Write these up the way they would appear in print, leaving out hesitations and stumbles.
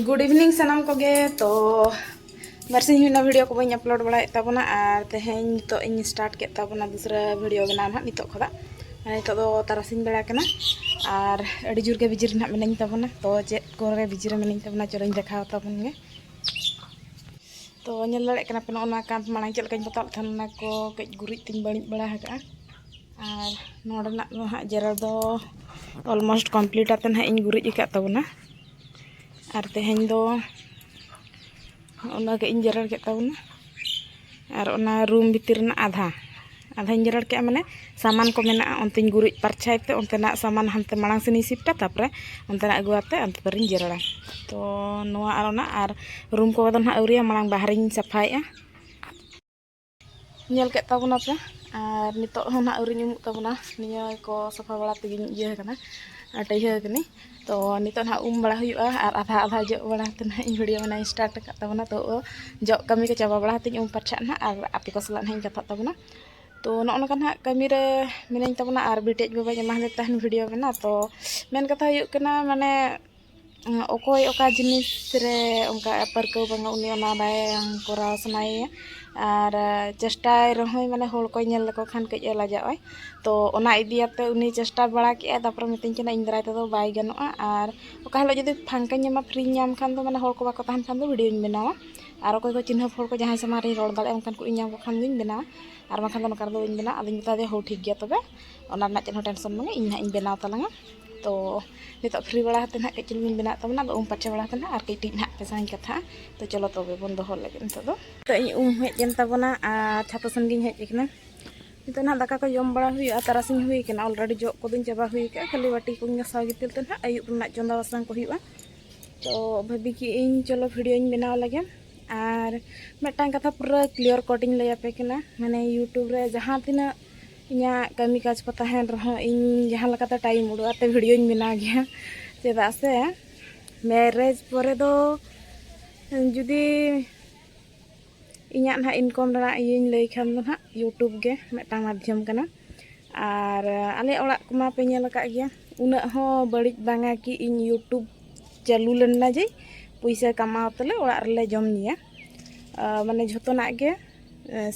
Good evening सानाम Koge तो बरसिंग हुईना video को बी अपलोड बड़ा तबना और तेहें नितो इन स्टार्ट के तबना दूसरा वीडियो बना ना नितो खोदा नितो दो तारासिंग बेड़ा कना और अड़ी जुर के बिजिर ना मिनाई तबना तो चेक कोरे बिजिर मिनाई तबना चलोኝ देखाव तबन गे तो ñel लड़े कना पे ना कांत मांग चल कहीं बताल थाना को कई गुरिज तिन बड़ी बड़ा हका और नोडना हा जरा दो ऑलमोस्ट कंप्लीट आतन हा इन गुरिज का तबना और तेहें दो ओना के इन जरड़ के तबना और ओना रूम भीतर ना आधा आधा इन जरड़ के माने सामान को मेना अंतिन गुरिज परछाइते अंतना सामान हंते मांग से सिफ्टा तापरे अंतना अगुआते अंत परिन जरड़ा तो नोआ आरोना और रूम को ना औरिया मांग बाहरिन सफाया ñel के तबना पे और नितो ना औरिन उमुक तबना निया को सफा बड़ा तेगिन इया कना टैया कनी तो नितो ना बड़ा हुआ और आधा आधा जो बड़ा तना इन वीडियो बना स्टार्ट का तबना तो जो कमी को चाबा बड़ा तीन परछा ना और आपे को सला नहीं कथा तबना तो नोका ना कमी रे मिनाई तबना और बिटेज बाबा जमा दे तहन वीडियो बना तो मेन कथा हुई कना माने ओकोय ओका जिनिस रे उनका परको बंगा उनी ओना बाय कोराव सनाय और चेष्टाय रहोय माने होल को नेल को खान कई लाजाय तो ओना इदियाते उनी चेष्टा बड़ा के तापर मितिन केना इन दराय तो बाय गनोआ और ओका हलो जदि फांका ᱧᱟᱢᱟ फ्री ᱧᱟᱢ खान तो माने होल को बाको तहन खान तो वीडियो इन बनावा और ओकोय को चिन्ह होल को जहां समारे रोड दाले उनकान को ᱧᱟᱢ को खान दिन बनावा और बाखान तो नकार दो इन बना आदिन बता दे हो ठीक गया तबे ओना ना चेन टेंशन माने इन इन बनाव तलांगा तो नितो फ्री बड़ा हते ना कई बना तबना तो परछा बड़ा हते ना और कई टिक ना पेसाई कथा तो चलो तबे बन दो लगे नितो दो तो इन हेजन तबना छातो सन गिन हेज कना नितो ना दाका को जम बड़ा हुई तारासिंग हुई कना ऑलरेडी जो को दिन चाबा हुई का खाली बाटी को गसाव गितिल तन आयु ना चंदा वासना को हुआ तो भाभी की इन चलो वीडियो इन बनाव लगे और मेटांग कथा पूरा क्लियर कटिंग लय पे कना माने यूट्यूब रे जहां तिना इना कमी काज को तहन रहो इन जहां लकाता टाइम उड़ाते वीडियो इन बना गया चेदा से मैरेज परे दो जुदी इना ना इनकम रा इन लay खान दो ना यूट्यूब गे मेटांग माध्यम कना और आले ओड़ा कुमा पे नेल का गया उना हो बड़ी बांगा कि इन यूट्यूब चालू लेना जे पैसा कमाव तले ओड़ा रे जम निया माने झोतोना गे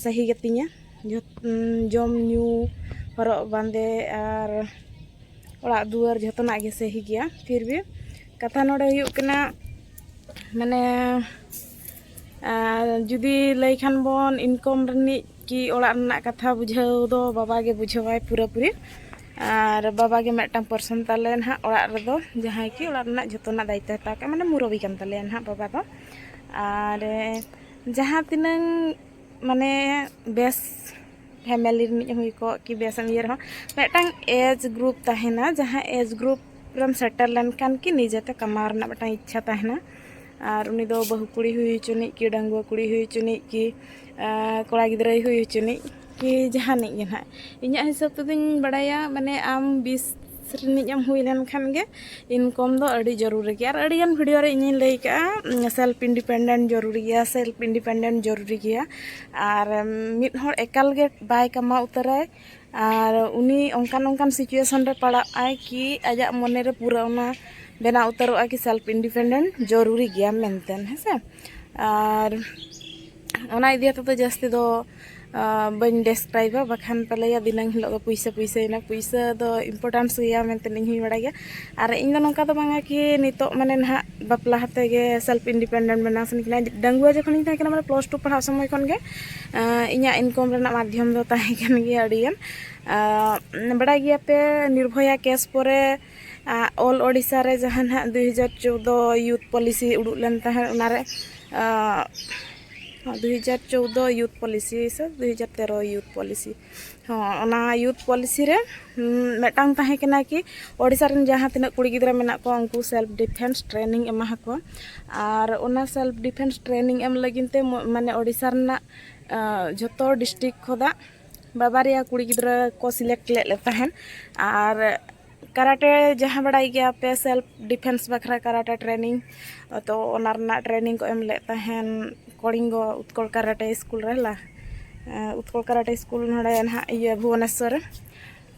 सही गतिया जम न्यू हरक बांदे और ओड़ा दुआर झोतोना गे सही गया फिर भी कथा नोडे हुई कना माने जुदी लay खान बोन इनकम रनी कि ओड़ा रना कथा बुझाव दो बाबा गे बुझावाय पूरा पूरी और बाबा गे मेटांग पर्सन ताले ना ओड़ा रेदो जहां कि ओड़ा रना झोतोना दायित्व हता के माने मुरबी कान ताले ना बाबा दो और जहां तिनंग माने बेस फैमिली हुई को कि बेस नियर हो मेटांग एज ग्रुप तहना जहां एज ग्रुप रम सेटल लन कान कि निजेते कमार ना मेटांग इच्छा तहना और उनी दो बहु कुड़ी हुई चुनी कि डांगुआ कुड़ी हुई चुनी कि कोड़ा गिद्रा हुई चुनी कि जहां नहीं ना इना हिसाब तो बड़ाया माने आम 20 रिनिजम हुई लेन खान गे इनकम दो अड़ी जरूरी गया और अड़ियान वीडियो रे इन लay का सेल्फ इंडिपेंडेंट जरूरी गया सेल्फ इंडिपेंडेंट जरूरी गया और मिड हर एकाल गे बाय कमा उतराय और उनी ओंकान ओंकान सिचुएशन रे पड़ा आय कि आजा मने रे पूरा ओना बेना उतरो कि सेल्फ इंडिपेंडेंट जरूरी गया मेनतेन है और ओना इदिया तो जास्ती दो बन डिस्क्राइबा बखान पलैया दिनांग हिलो दो पैसा पैसा पैसा दो इम्पोर्टेंस गया मेनते इन बड़ा गया और इन नौका तो बांगा कि नितो माने ना बापला हते गे सेल्फ इंडिपेंडेंट बना सनिकना डांगुआ जखन इन थाके माने +2 पढ़ा समय खन गे इना इनकम रेना माध्यम दो ताहे कन गे अड़ियन बड़ा गया पे निर्भया केस परे ऑल ओडिशा रे जहां 2014 यूथ पॉलिसी उडुक लेन ताहे उनारे 2014 यूथ पॉलिसी से 2013 यूथ पॉलिसी हाँ यूथ पॉलिसी रे मेटांग ताहे कना कि ओडिशा रन जहां तिना कुड़ी गिद्रा मेना को उनको सेल्फ डिफेंस ट्रेनिंग एमा को और ओना सेल्फ डिफेंस ट्रेनिंग एम लगिनते माने ओडिशा रना जतो डिस्ट्रिक्ट खोदा बाबारिया कुड़ी गिद्रा को सिलेक्ट ले ताहन और कराटे जहां बड़ाई गया पे सेल्फ डिफेंस बखरा कराटे ट्रेनिंग तो ओना ट्रेनिंग को एम ले ताहन कलिंगो उत्कल कराटे स्कूल रहला उत्कल कराटे स्कूल नडे ना ये भुवनेश्वर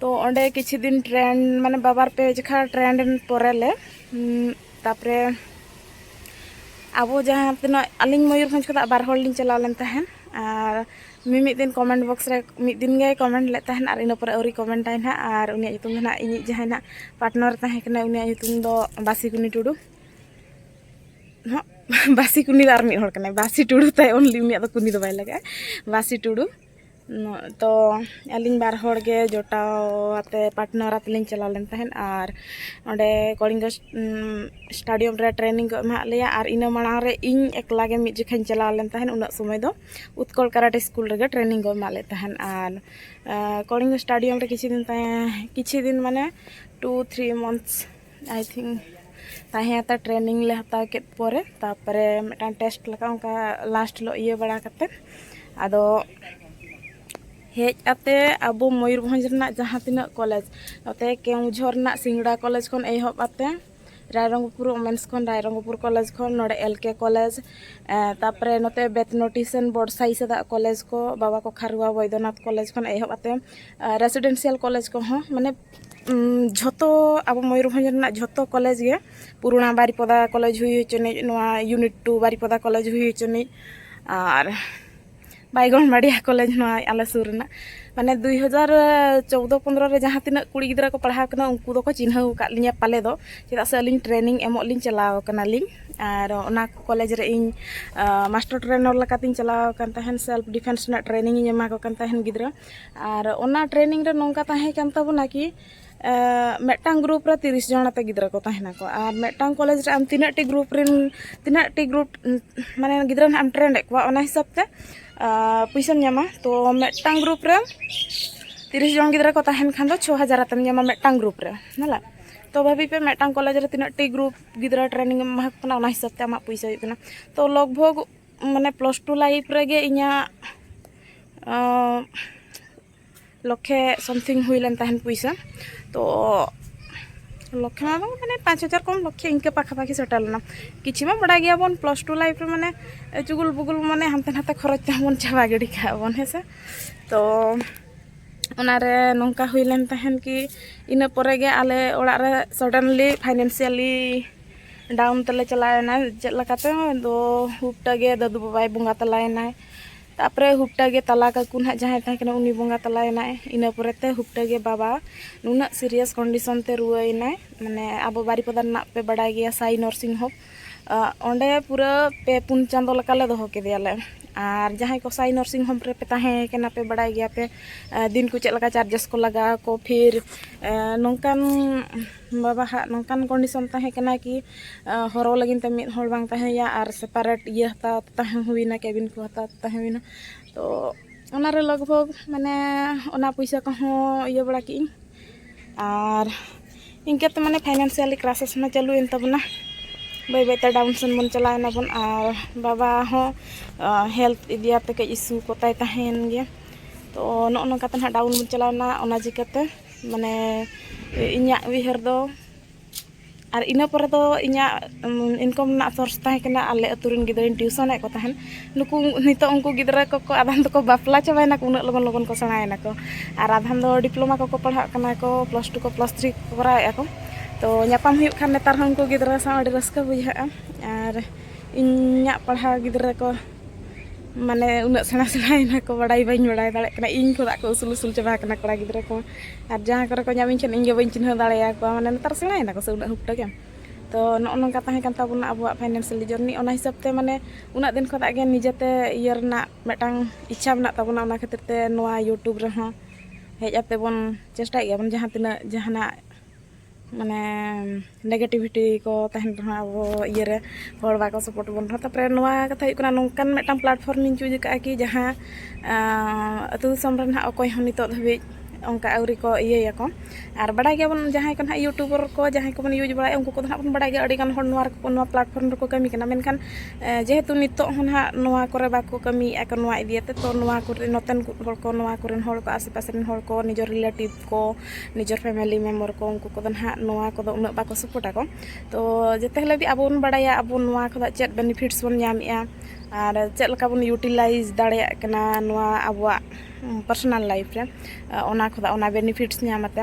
तो ओंडे किछि दिन ट्रेंड माने बाबार पे जखा ट्रेंड परेले तापरे abo jahan tina aling Mayurbhanj ko da bar hol lin chalaw len tahen ar mimid din comment box re mid din ge comment le tahen ar ina pore auri comment tain ha ar unia nyutum do na ini jahan na partner tahen kana unia nyutum do Basikuni Tudu no Basikuni dar mid hol kana Basi Tudu tai only unia do kuni do bai laga Basi Tudu no to aling bar hol ge jotaw ate partner atlin chalaw len tahen ar onde Kalinga stadium re training ko ema leya ar ina marang re ing ekla ge mid jekhan chalaw len tahen unak somay do Utkol Karate School rege training ko ema le tahen ar Kalinga stadium re kichi din mane 2-3 months I think tahe ata training le hataw ket pore tapare metan test laka onka last lo iye bada kate ado hej ate abo Mayurbhanj rena jahan tina college ote Keonjhor na Singda college kon ehob ate Rairangpur Women's kon Rairangpur college kon node LK college tapare note Bethnotisen Borsai sada college ko baba ko Kharua Boidonath college kon ehob ate residential college ko ho mane jhoto abo Mayurbhanj rena jhoto college ge Puruna Baripada college hui chone noa unit 2 Baripada college hui chone ar Baigon Badia college no ala sur na mane 2014-15 re jahan tina kuri gidra ko padhaw kana unku do ko chinhau ka linya pale do cheda se aling training emok lin chalaw kana ling ar ona college re ing master trainer lakatin chalaw kan tahen self defense na training ing ema ko kan tahen gidra ar ona training re nongka tahe kan tabuna ki metang group re 30 jona te gidra ko tahena ko ar metang college re am tinati group mane gidra am train re ko ona hisab te puisa nyama to metang group re 30 jon gidra ko tahen khan do 6000 atam nyama metang group re nala to bhabi pe metang college re tinati group gidra training ma kana ona hisab te ama puisa hu kana to logbhog mane +2 life re ge inya lokhe something huilen tahen puisa to লক্ষ্য মাবং মানে 5000 কম লক্ষ্য ইনকে পাখাপাখি settle না কিছু মা বড়া গিয়া বন +2 life রে মানে চুগুল বুগুল মানে হামতে হাতে খরচ তেমন চাবা গড়ি খাবন হেসে তো ওনারে নঙ্কা হইলেন তাহেন কি ইনা পরে গে আলে ওড়া রে সডেনলি ফাইনান্সিয়ালি ডাউন তলে চলায়না যে লাকাতে দো হুপটা গে দাদু বাবাই বঙ্গা তলায়না तापरे हुपटा गे तला का कुन जहाँ तहकना उनी बंगा तलायना इना परेते हुपटा गे बाबा नुना सीरियस कंडीशन ते रुआयना माने आबो बारीपदा ना पे बड़ा गया साई नर्सिंग होम ओंडे पूरा पे 4 चांदो लकाले दोहो के दियाले और जहाँ को साई नर्सिंग होम रे पे ताहे केना पे बड़ा गया पे दिन को चेक लगा चार्जेस को लगा को फिर नोंकान बाबा हा नोंकान कंडीशन ताहे केना कि हरो लगिन ते मिद होड़ बांग ताहे या और सेपरेट ये हता ताहे हुइना केबिन को हता ताहे हुइना तो ओना रे लगभग माने ओना पैसा को हो ये बड़ा की और इनके तो माने फाइनेंशियली क्राइसिस में चालू इन तबना बै बैते डाउन सन मन चलायना बन और बाबा हो हेल्थ इदियाते के इशू को ताय ताहेन गे तो नो नो काते ना डाउन मन चलावना ओना जिकते माने इन्या विहर दो और इना पर दो इन्या इनकम ना सोर्स ताहे कना आले अतुरिन गिदरिन ट्यूशन ए को ताहेन नुकु नितो उनको गिदरा को आधान तो को बापला चबायना उन लगन लगन को सणायना को और आधान दो डिप्लोमा को पढ़ा कना को +2 को +3 को कराया को तो ᱧᱟᱯᱟᱢ हुई खान नेतार हमको गिदरा सा अड़ी रस्का बुझा और इन्या पढ़ा गिदरा को माने उन सेना सेना को बड़ाई बइन बड़ाई दाड़े कना इन को को उसूल उसूल चबा कना कड़ा गिदरा को और जहां करे को ᱧᱟᱢᱤᱧ ᱪᱮᱱ ᱤᱧ ᱜᱮ ᱵᱟᱹᱧ ᱪᱤᱱᱦᱟᱹ ᱫᱟᱲᱮᱭᱟ ᱠᱚ ᱢᱟᱱᱮ ᱱᱮᱛᱟᱨ ᱥᱮᱬᱟᱭᱮᱱᱟ ᱠᱚ ᱥᱮ ᱩᱱᱟᱹᱜ ᱦᱩᱯᱴᱟ ᱜᱮ तो नोंका ताहे कान ताबुना अबुआ फाइनेंशियल जर्नी ओना हिसाब ते माने उना दिन खदा गे निजेते इयर ना मेटांग इच्छा बना ताबुना ओना खातिर ते नोआ यूट्यूब रे हो हेज आते बन चेष्टा गया बन जहां तिना जहाना माने नेगेटिविटी को तहन रहा वो ये रे होड़ बाको सपोर्ट बन रहा तापरे नोआ कथा हुकना नोंकान मेटांग प्लेटफॉर्म इन चूज का कि जहां अतु समरन हा अकोय हो नितो धबि onka auri ko iya ko ar bada ge bon jahay kan youtuber ko jahay ko bon use bada unku ko na bon bada ge adi kan hon noa ko noa platform ko kami kana men kan jehetu nito hon ha noa kore ba ko kami akan noa idiate to noa ko noten hor ko noa koren hor ko ase pasen hor ko nijor relative ko nijor family member ko unku ko ha noa ko do una ba ko support ko to jete hele bi abon bada ya abon noa ko da chet benefits bon nyam ya ar chet laka bon utilize dareya kana noa abwa personal life रे ओना खुदा ओना benefits ᱧᱟᱢᱟते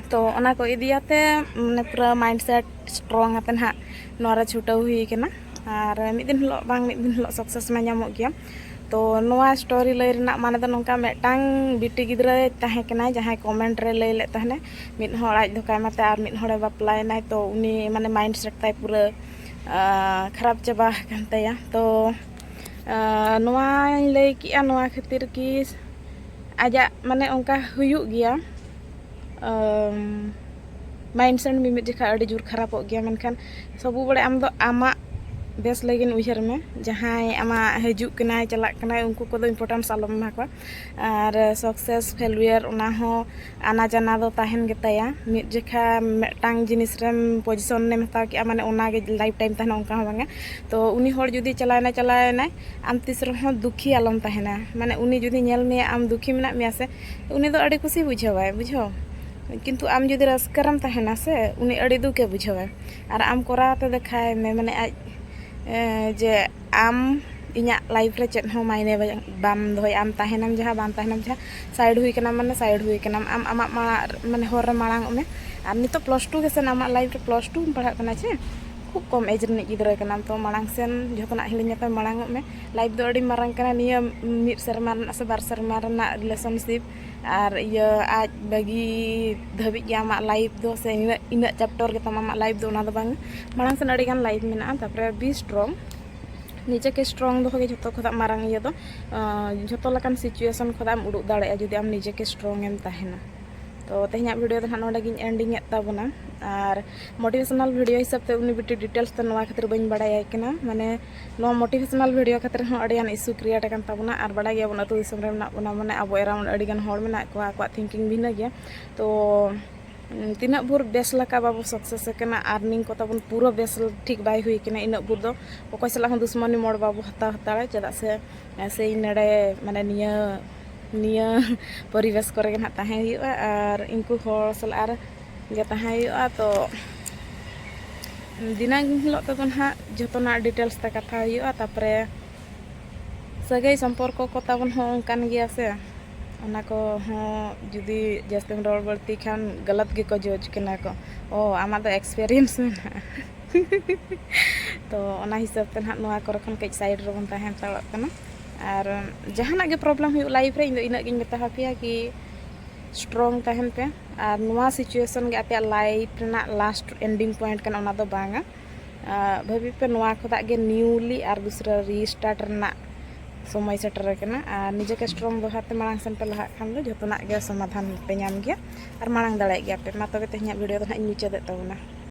तो ओना को इदियाते माने पूरा mindset strong आते ना नोरा छुटा हुई केना और मिद दिन हिलो बांग मिद दिन हिलो सक्सेस मा ᱧᱟᱢᱚᱜ ᱜᱮᱭᱟ तो नोआ स्टोरी लय रना माने दो नोंका मेटांग बिटी गिद्रा ताहे कना जहां कमेंट रे लय ले तहने मिद हर आज धोकाय माते आर मिद हरे बापलायना तो उनी माने माइंड सेट ताय पूरा खराब चबा कान ताया तो नोआ लय किया नोआ खातिर की आजा माने उनका हुयुग गया माइंड सेट मिमिद जखा अड़ी जोर खराब हो गया मेनखान सबु बड़े आम दो आमा बेस लगिन उहर में जहाँ आमा हजुक कनाय चलाक कनाय उनको को इम्पोर्टेंस आलम मा को और सक्सेस फेलुयर उना हो आना जाना दो ताहन गेताया मिद जखा मेटांग जिनिस रेम पोजीशन ने हताव कि माने उना गे लाइफ टाइम तहना उनका हो बांगे तो उनी होर जुदी चलायना आम तीस रहो दुखी आलम तहना माने उनी जुदी नेल में आम दुखी मेना मिया से उनी दो अड़ी खुशी बुझावाय बुझाव किंतु आम जुदी रस्करम तहना से उनी अड़ी दुखे बुझावाय और आम कराते देखाय में माने आज जे आम इना लाइफ रे चेत हो मायने बाम दोय आम ताहेनम जहां बाम ताहेनम जहां साइड हुई कना माने साइड हुई कना आम आमा माने होर रे मांग में आर नितो +2 के सेन आमा लाइफ रे +2 पढ़ा कना छे खूब कम एज रे गिद्रा कना तो मांग सेन जतना हिलिnya पे मांग में लाइफ दो अड़ी मारंग कना निया मिद शर्मा से बार शर्मा रना रिलेशनशिप और ये आज बगी धबी के आमा लाइफ दो से इन चैप्टर के तमाम लाइफ दो ना दो बांग मांग सेन अड़ी गान लाइफ मेना तापरे बी स्ट्रांग निजे के स्ट्रांग दो जो खुदा मारंग ये दो जो लकान सिचुएशन खुदा उड़ुक दाड़े जुदी आम निजे के स्ट्रांग एम ताहेना तो तेहना वीडियो तो नोडे गिन एंडिंग ताबना और मोटिवेशनल वीडियो हिसाब से उनी बिटी डिटेल्स तो नवा खातिर बइन बड़ाय कना माने नो मोटिवेशनल वीडियो खातिर हो अडियान इशू क्रिएट kan ताबना और बड़ा गया बना तो दिसम रे ना माने अब अराउंड अडिगान होड़ मेना को आको थिंकिंग भिना गया तो तीना भोर बेस लका बाबू सक्सेस कना अर्निंग को तबन पूरा बेस ठीक बाय हुई कना इन भोर दो ओको सला दुश्मनी मोड़ बाबू हता चदा से ऐसे नडे माने निया परिवेश करे ना ताहे और इनको होर सल आर गे ताहे तो दिना हिलो तो ना जतना डिटेल्स ता कथा हुआ तापरे सगै संपर्क को तबन हो कान गया से उना को हो जुदी जस्ते रोड बढ़ती खान गलत गे को जज कना को ओ आमा तो एक्सपीरियंस में तो उना हिसाब ते ना नोआ को रखन कई साइड रे बन ताहे तालक कना और जहाना के प्रॉब्लम हुई लाइफ रे इन इन मेता हापिया कि स्ट्रांग तहन पे और नोआ सिचुएशन के आपे लाइफ ना लास्ट एंडिंग पॉइंट कना ओना दो बांगा भाभी पे नोआ खुदा के न्यूली और दूसरा रीस्टार्ट ना समय सेटर कना और निजे के स्ट्रांग दोहाते मांग सन पे लहा खान दो जतना के समाधान पे नाम गया और मांग दाड़े गया पे मा तबे तेहना वीडियो तो ना मुचाद ताबना।